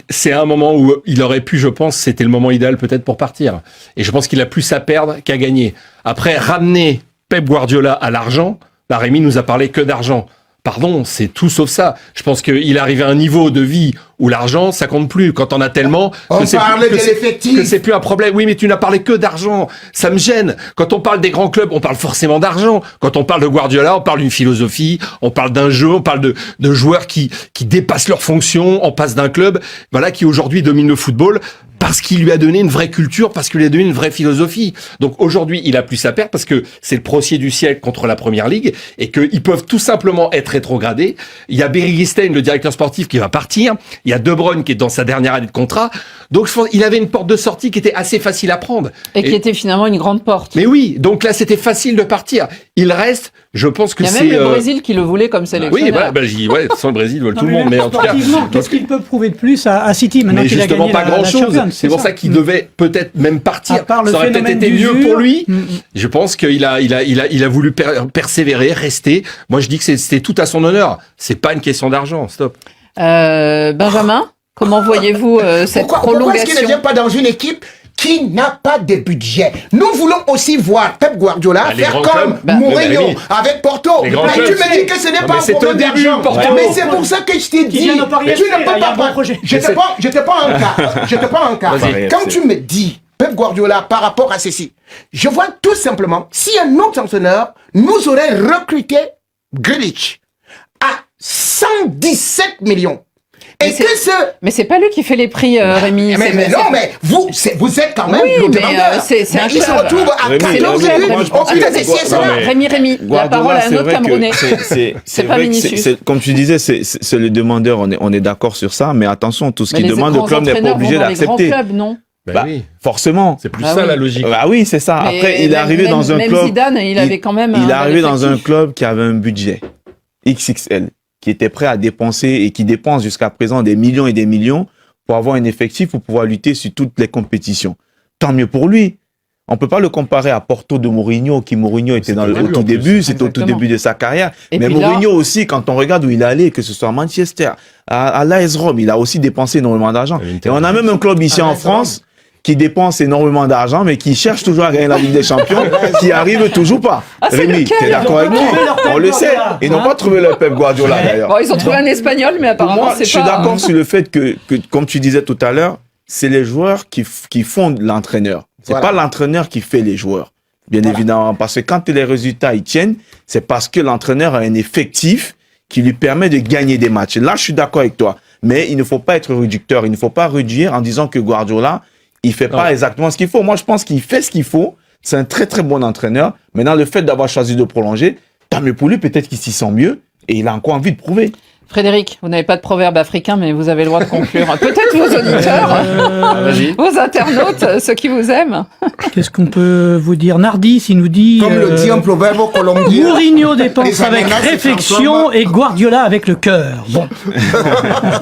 c'est un moment où il aurait pu, je pense, c'était le moment idéal peut-être pour partir. Et je pense qu'il a plus à perdre qu'à gagner. Après, ramener Pep Guardiola à l'argent, là, Rémi nous a parlé que d'argent. Pardon, c'est tout sauf ça. Je pense qu'il arrive à un niveau de vie où l'argent, ça compte plus. Quand on a tellement... On parlait de l'effectif. Que c'est plus un problème. Oui, mais tu n'as parlé que d'argent. Ça me gêne. Quand on parle des grands clubs, on parle forcément d'argent. Quand on parle de Guardiola, on parle d'une philosophie, on parle d'un jeu, on parle de joueurs qui dépassent leurs fonctions. On passe d'un club, voilà, qui aujourd'hui domine le football parce qu'il lui a donné une vraie culture, parce qu'il lui a donné une vraie philosophie. Donc aujourd'hui, il a plus à perdre parce que c'est le procès du siècle contre la Première Ligue et qu'ils peuvent tout simplement être rétrogradés. Il y a Berigstein, le directeur sportif, qui va partir. Il y a De Bruyne qui est dans sa dernière année de contrat. Donc je pense qu'il avait une porte de sortie qui était assez facile à prendre. Et qui était finalement une grande porte. Mais oui, donc là c'était facile de partir. Il reste, je pense que c'est... Il y a même le Brésil qui le voulait comme sélectionneur. Oui, sans le Brésil, veut tout le monde. Mais en tout cas, qu'est-ce qu'il peut prouver de plus à City maintenant qu'il a gagné pas grand-chose. C'est pour ça qu'il devait peut-être même partir. Ça aurait peut-être été mieux pour lui. Je pense qu'il a voulu persévérer, rester. Moi je dis que c'était tout à son honneur. C'est pas une question d'argent. Stop. Benjamin, comment voyez-vous cette prolongation? Pourquoi est-ce qu'il ne vient pas dans une équipe qui n'a pas de budget? Nous voulons aussi voir Pep Guardiola faire comme Mourinho avec Porto. Mais tu me dis que ce n'est pas un problème d'argent. Mais c'est pour ça que je t'ai dit, tu ne peux pas... J'étais pas un cas. Quand tu me dis Pep Guardiola par rapport à ceci, je vois tout simplement si un autre entraîneur nous aurait recruté Grealish à 117 millions. Mais c'est pas lui qui fait les prix, Rémi. Mais vous êtes quand même le demandeur. C'est un qui se retrouve à 14 Rémi, la parole à un autre Camerounais. C'est pas Vinicius. Comme tu disais, c'est le demandeur, on est d'accord sur ça, mais attention, tout ce qu'il demande, le club n'est pas obligé d'accepter. Non. Oui. Forcément. C'est plus ça la logique. Bah oui, c'est ça. Après, il est arrivé dans un club. Zidane, il avait quand même. Il est arrivé dans un club qui avait un budget XXL, qui était prêt à dépenser et qui dépense jusqu'à présent des millions et des millions pour avoir un effectif pour pouvoir lutter sur toutes les compétitions. Tant mieux pour lui. On peut pas le comparer à Porto de Mourinho, qui Mourinho était au tout début, c'était au tout début de sa carrière. Mais Mourinho aussi, quand on regarde où il est allé, que ce soit à Manchester, à l'AS Rome, il a aussi dépensé énormément d'argent. Et on a même un club ici en France qui dépense énormément d'argent, mais qui cherche toujours à gagner la Ligue des Champions, qui arrive toujours pas. Rémi, t'es d'accord avec moi? On le sait. Ils n'ont pas trouvé leur Pep Guardiola, d'ailleurs. Bon, ils ont trouvé un Espagnol, mais apparemment, c'est pas... Je suis d'accord sur le fait que, comme tu disais tout à l'heure, c'est les joueurs qui font l'entraîneur. C'est pas l'entraîneur qui fait les joueurs. Bien évidemment, parce que quand les résultats ils tiennent, c'est parce que l'entraîneur a un effectif qui lui permet de gagner des matchs. Là, je suis d'accord avec toi. Mais il ne faut pas être réducteur. Il ne faut pas réduire en disant que Guardiola, il fait pas exactement ce qu'il faut. Moi, je pense qu'il fait ce qu'il faut. C'est un très, très bon entraîneur. Maintenant, le fait d'avoir choisi de prolonger, tant mieux pour lui, peut-être qu'il s'y sent mieux et il a encore envie de prouver. Frédéric, vous n'avez pas de proverbe africain, mais vous avez le droit de conclure. Peut-être vos auditeurs, vos internautes, ceux qui vous aiment. Qu'est-ce qu'on peut vous dire? Nardis, il nous dit... Comme le dit un proverbe colombien. Mourinho dépense avec réflexion et Guardiola avec le cœur. Bon.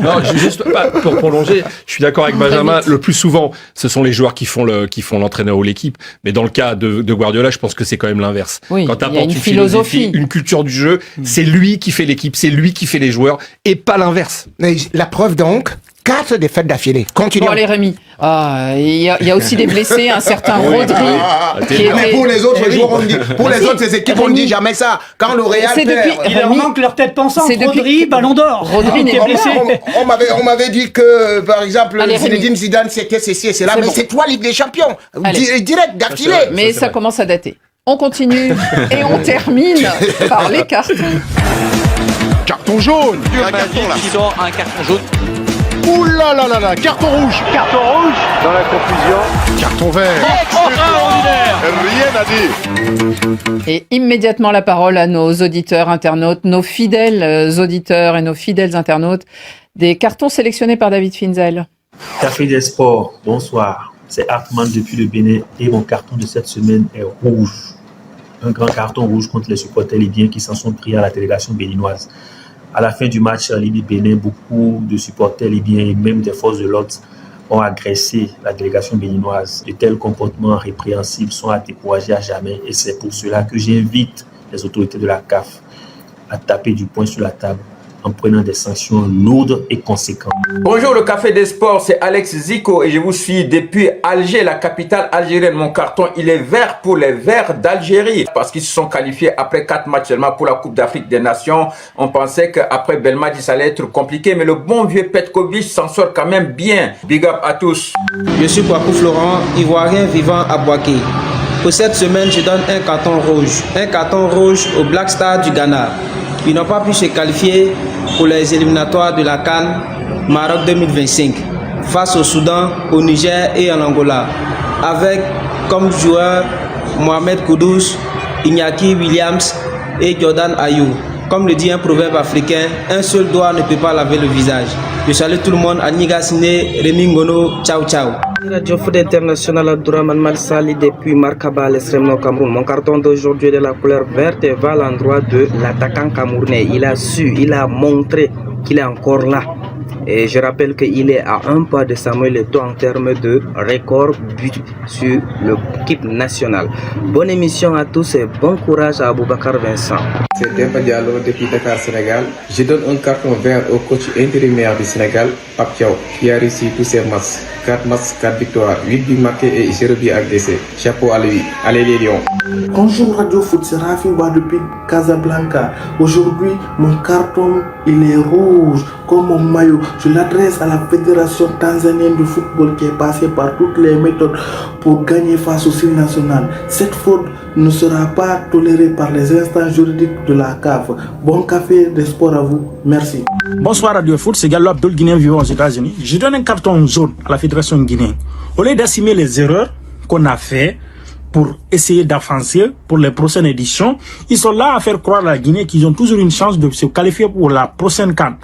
Non, juste pour prolonger, je suis d'accord avec Benjamin. Le plus souvent, ce sont les joueurs qui font l'entraîneur ou l'équipe. Mais dans le cas de Guardiola, je pense que c'est quand même l'inverse. Oui, quand il y a une philosophie, une culture du jeu, c'est lui qui fait l'équipe, c'est lui qui fait les joueurs. Et pas l'inverse. Mais la preuve donc, 4 défaites d'affilée. Continuons. Bon, allez, Rémi. Il y a aussi des blessés, un certain Rodri. Mais pour les autres joueurs, on dit, pour les autres, ces équipes, on ne dit jamais ça. Quand le Real perd. Il leur manque leur tête pensante. Rodri, ballon d'or. Rodri n'est pas blessé. On m'avait dit que, par exemple, Zinedine Zidane, c'était ceci et cela. Mais c'est toi, Ligue des Champions. Direct, d'affilée. Mais ça commence à dater. On continue et on termine par les cartons. Carton jaune. Un carton jaune. Ouh là là là là, carton rouge. Carton rouge. Dans la confusion. Carton vert. Extraordinaire. Rien à dire. Et immédiatement la parole à nos auditeurs, internautes, nos fidèles auditeurs et nos fidèles internautes. Des cartons sélectionnés par David Finzel. Café des Sports, bonsoir. C'est Hartmann depuis le Bénin et mon carton de cette semaine est rouge. Un grand carton rouge contre les supporters libyens qui s'en sont pris à la délégation béninoise. À la fin du match Libye-Bénin, beaucoup de supporters libyens et même des forces de l'ordre ont agressé la délégation béninoise. De tels comportements répréhensibles sont à décourager à jamais et c'est pour cela que j'invite les autorités de la CAF à taper du poing sur la table en prenant des sanctions lourdes et conséquentes. Bonjour le Café des Sports, c'est Alex Zico et je vous suis depuis Alger, la capitale algérienne. Mon carton, il est vert pour les Verts d'Algérie parce qu'ils se sont qualifiés après 4 matchs seulement pour la Coupe d'Afrique des Nations. On pensait qu'après Belmadi, ça allait être compliqué, mais le bon vieux Petkovic s'en sort quand même bien. Big up à tous. Je suis Kwaku Florent, ivoirien vivant à Boaké. Pour cette semaine, je donne un carton rouge. Un carton rouge au Black Stars du Ghana. Ils n'ont pas pu se qualifier pour les éliminatoires de la CAN Maroc 2025 face au Soudan, au Niger et en Angola, avec comme joueurs Mohamed Kudus, Iñaki Williams et Jordan Ayew. Comme le dit un proverbe africain, un seul doigt ne peut pas laver le visage. Je salue tout le monde, Aniga Sine, Rémi Ngono, ciao ciao. Radio Foot International Abdourahmane Malsali depuis Markaba, l'extrême nord Cameroun. Mon carton d'aujourd'hui est de la couleur verte et va à l'endroit de l'attaquant camerounais. Il a montré qu'il est encore là. Et je rappelle qu'il est à un pas de Samuel Eto'o en termes de record but sur l'équipe nationale. Bonne émission à tous et bon courage à Aboubacar Vincent. C'est Demba Diallo depuis Dakar, Sénégal. Je donne un carton vert au coach intérimaire du Sénégal, Pape Thiaw, qui a réussi tous ses matchs. 4 matchs, 4 victoires, 8 buts marqués et 0 buts agressés. Chapeau à lui. Allez les Lions. Bonjour Radio Foot, c'est Rafi Wa depuis Casablanca. Aujourd'hui, mon carton, il est rouge comme mon maillot. Je l'adresse à la Fédération tanzanienne de football qui est passée par toutes les méthodes pour gagner face au Sri national. Cette faute ne sera pas tolérée par les instances juridiques de la CAF. Bon café des sports à vous. Merci. Bonsoir Radio Foot, c'est Gallo Abdul, Guinéen vivant aux États-Unis. Je donne un carton jaune à la Fédération guinéenne. Au lieu d'assumer les erreurs qu'on a fait pour essayer d'avancer pour les prochaines éditions, ils sont là à faire croire à la Guinée qu'ils ont toujours une chance de se qualifier pour la prochaine CAN.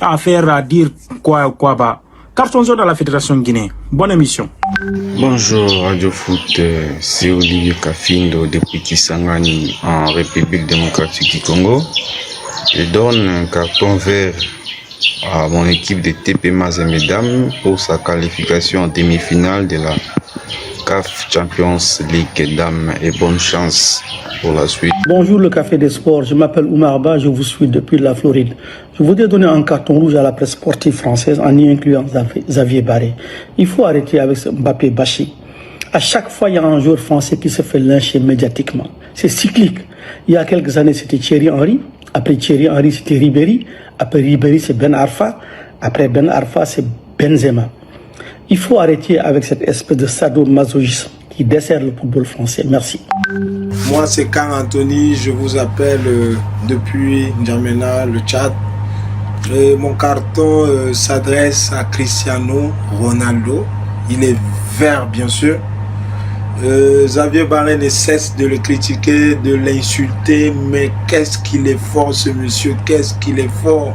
À dire quoi bah. Carton jaune à la Fédération guinéenne. Bonne émission. Bonjour Radio Foot, c'est Olivier Kafindo depuis Kisangani en République démocratique du Congo. Je donne un carton vert à mon équipe de TP Mazembe pour sa qualification en demi-finale de la CAF Champions League Dames et bonne chance pour la suite. Bonjour le Café des Sports, je m'appelle Oumar Ba, je vous suis depuis la Floride. Je voudrais donner un carton rouge à la presse sportive française en y incluant Xavier Barré. Il faut arrêter avec ce Mbappé Bachi. À chaque fois, il y a un joueur français qui se fait lyncher médiatiquement. C'est cyclique. Il y a quelques années, c'était Thierry Henry. Après Thierry Henry, c'était Ribéry. Après Ribéry, c'est Ben Arfa. Après Ben Arfa, c'est Benzema. Il faut arrêter avec cette espèce de sadomasochisme qui dessert le football français. Merci. Moi, c'est Karl Anthony. Je vous appelle depuis N'Djamena, le Tchad. Mon carton s'adresse à Cristiano Ronaldo. Il est vert, bien sûr. Xavier Barré ne cesse de le critiquer, de l'insulter, mais qu'est-ce qu'il est fort ce monsieur, qu'est-ce qu'il est fort.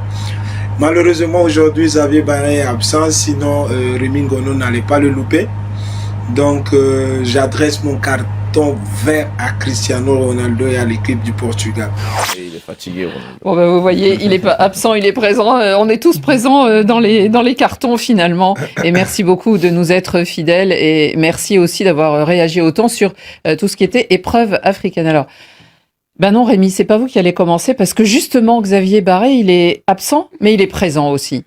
Malheureusement aujourd'hui Xavier Barré est absent, sinon Rémi Ngono n'allait pas le louper. Donc j'adresse mon carton vert à Cristiano Ronaldo et à l'équipe du Portugal. Il est fatigué Ronaldo. Bon ben vous voyez, il est pas absent, il est présent. On est tous présents dans les cartons finalement. Et merci beaucoup de nous être fidèles et merci aussi d'avoir réagi autant sur tout ce qui était épreuve africaine. Alors, ben non Rémi, c'est pas vous qui allez commencer parce que justement Xavier Barré, il est absent, mais il est présent aussi.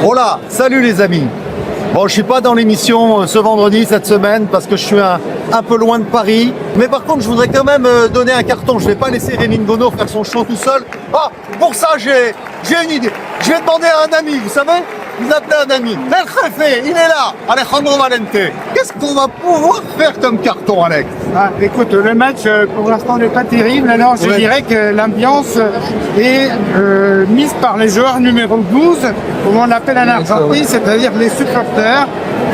Hola, salut les amis. Bon, je suis pas dans l'émission ce vendredi, cette semaine, parce que je suis un peu loin de Paris. Mais par contre, je voudrais quand même donner un carton. Je vais pas laisser Rémi Ngono faire son show tout seul. Ah, pour ça, j'ai une idée. Je vais demander à un ami, vous savez? Vous appelez un ami. El Jefe, il est là, Alejandro Valente. Qu'est-ce qu'on va pouvoir faire comme carton, Alex? Écoute, le match pour l'instant n'est pas terrible. Alors je dirais que l'ambiance est mise par les joueurs numéro 12, comme on l'appelle en Argentine, c'est-à-dire les supporters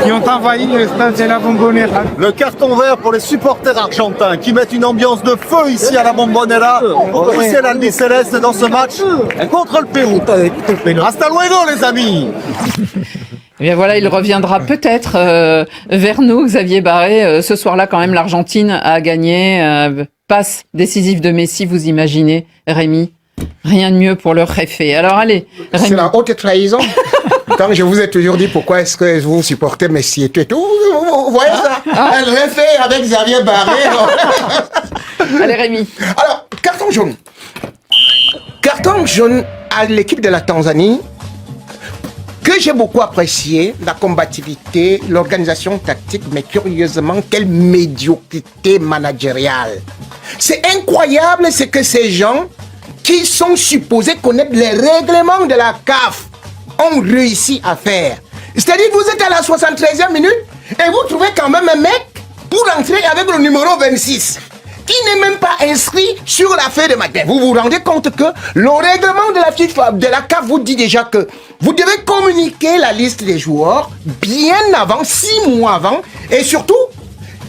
qui ont envahi le stade de la Bombonera. Le carton vert pour les supporters argentins qui mettent une ambiance de feu ici à la Bombonera. Officiel albiceleste dans ce match contre le Pérou. Hasta luego, les amis. Eh bien voilà, il reviendra peut-être vers nous, Xavier Barré. Ce soir-là, quand même, l'Argentine a gagné. Passe décisive de Messi, vous imaginez, Rémi? Rien de mieux pour le Jefe. Alors allez, Rémi. C'est la haute trahison. Quand je vous ai toujours dit pourquoi est-ce que vous supportez Messi et tout, vous voyez ça? Elle refait avec Xavier Barré. Allez, Rémi. Alors, carton jaune. Carton jaune à l'équipe de la Tanzanie, que j'ai beaucoup apprécié, la combativité, l'organisation tactique, mais curieusement, quelle médiocrité managériale. C'est incroyable ce que ces gens qui sont supposés connaître les règlements de la CAF ont réussi à faire. C'est-à-dire que vous êtes à la 73e minute et vous trouvez quand même un mec pour entrer avec le numéro 26 qui n'est même pas inscrit sur la feuille de match. Vous vous rendez compte que le règlement de la FIFA, de la CAF vous dit déjà que vous devez communiquer la liste des joueurs bien avant, 6 mois avant, et surtout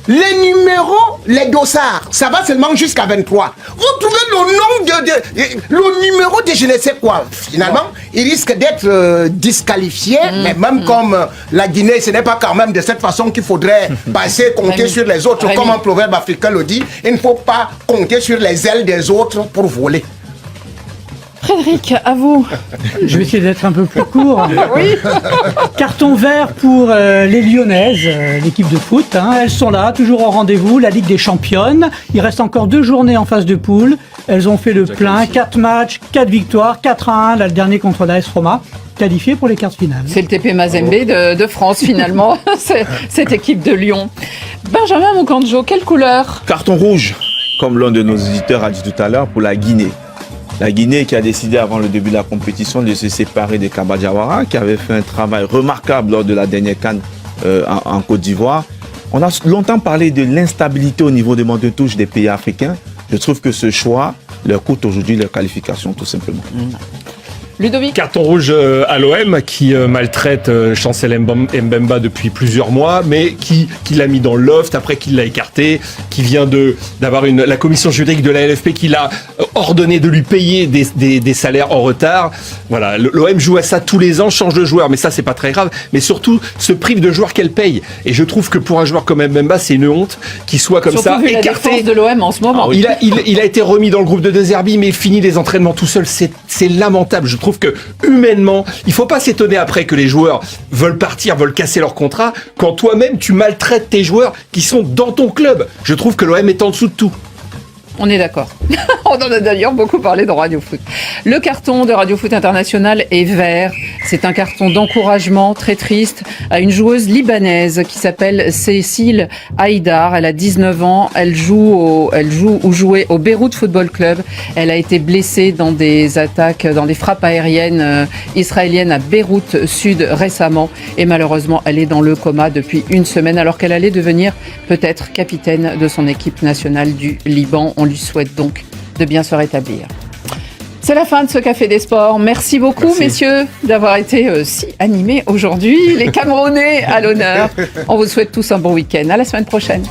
les numéros, les dossards, ça va seulement jusqu'à 23. Vous trouvez le nom le numéro de je ne sais quoi. Finalement, il risque d'être disqualifié, mais même comme la Guinée, ce n'est pas quand même de cette façon qu'il faudrait passer, compter sur les autres. Comme un proverbe africain le dit, il ne faut pas compter sur les ailes des autres pour voler. Frédéric, à vous. Je vais essayer d'être un peu plus court. Oui. Carton vert pour les Lyonnaises, l'équipe de foot. Elles sont là, toujours au rendez-vous, la Ligue des Championnes. Il reste encore 2 journées en phase de poule. Elles ont fait le plein, 4 matchs, 4 victoires, 4-1, là, le dernier contre l'AS Roma. Qualifié pour les quarts finales. C'est le TP Mazembe de France, finalement, cette équipe de Lyon. Benjamin Moukandjo, quelle couleur? Carton rouge, comme l'un de nos auditeurs a dit tout à l'heure, pour la Guinée. La Guinée qui a décidé avant le début de la compétition de se séparer de Kaba Diawara, qui avait fait un travail remarquable lors de la dernière CAN en Côte d'Ivoire. On a longtemps parlé de l'instabilité au niveau des bandes de touche des pays africains. Je trouve que ce choix leur coûte aujourd'hui leur qualification, tout simplement. Ludovic. Carton rouge à l'OM qui maltraite Chancel Mbemba depuis plusieurs mois, mais qui l'a mis dans le loft, après qu'il l'a écarté, qui vient d'avoir la commission juridique de la LFP qui l'a ordonné de lui payer des salaires en retard. Voilà, l'OM joue à ça tous les ans, change de joueur, mais ça c'est pas très grave, mais surtout se prive de joueurs qu'elle paye. Et je trouve que pour un joueur comme Mbemba, c'est une honte qu'il soit comme surtout ça vu écarté. La défense de l'OM en ce moment. Il a été remis dans le groupe de De Zerbi, mais il finit les entraînements tout seul. C'est lamentable. Je trouve que humainement, il faut pas s'étonner après que les joueurs veulent partir, veulent casser leur contrat, quand toi-même tu maltraites tes joueurs qui sont dans ton club. Je trouve que l'OM est en dessous de tout. On est d'accord. On en a d'ailleurs beaucoup parlé dans Radio Foot. Le carton de Radio Foot International est vert. C'est un carton d'encouragement très triste à une joueuse libanaise qui s'appelle Cécile Haïdar. Elle a 19 ans. Elle jouait au Beyrouth Football Club. Elle a été blessée dans des attaques, dans des frappes aériennes israéliennes à Beyrouth Sud récemment. Et malheureusement, elle est dans le coma depuis une semaine alors qu'elle allait devenir peut-être capitaine de son équipe nationale du Liban. On lui souhaite donc de bien se rétablir. C'est la fin de ce Café des Sports. Merci beaucoup, messieurs, d'avoir été si animés aujourd'hui. Les Camerounais à l'honneur. On vous souhaite tous un bon week-end. À la semaine prochaine.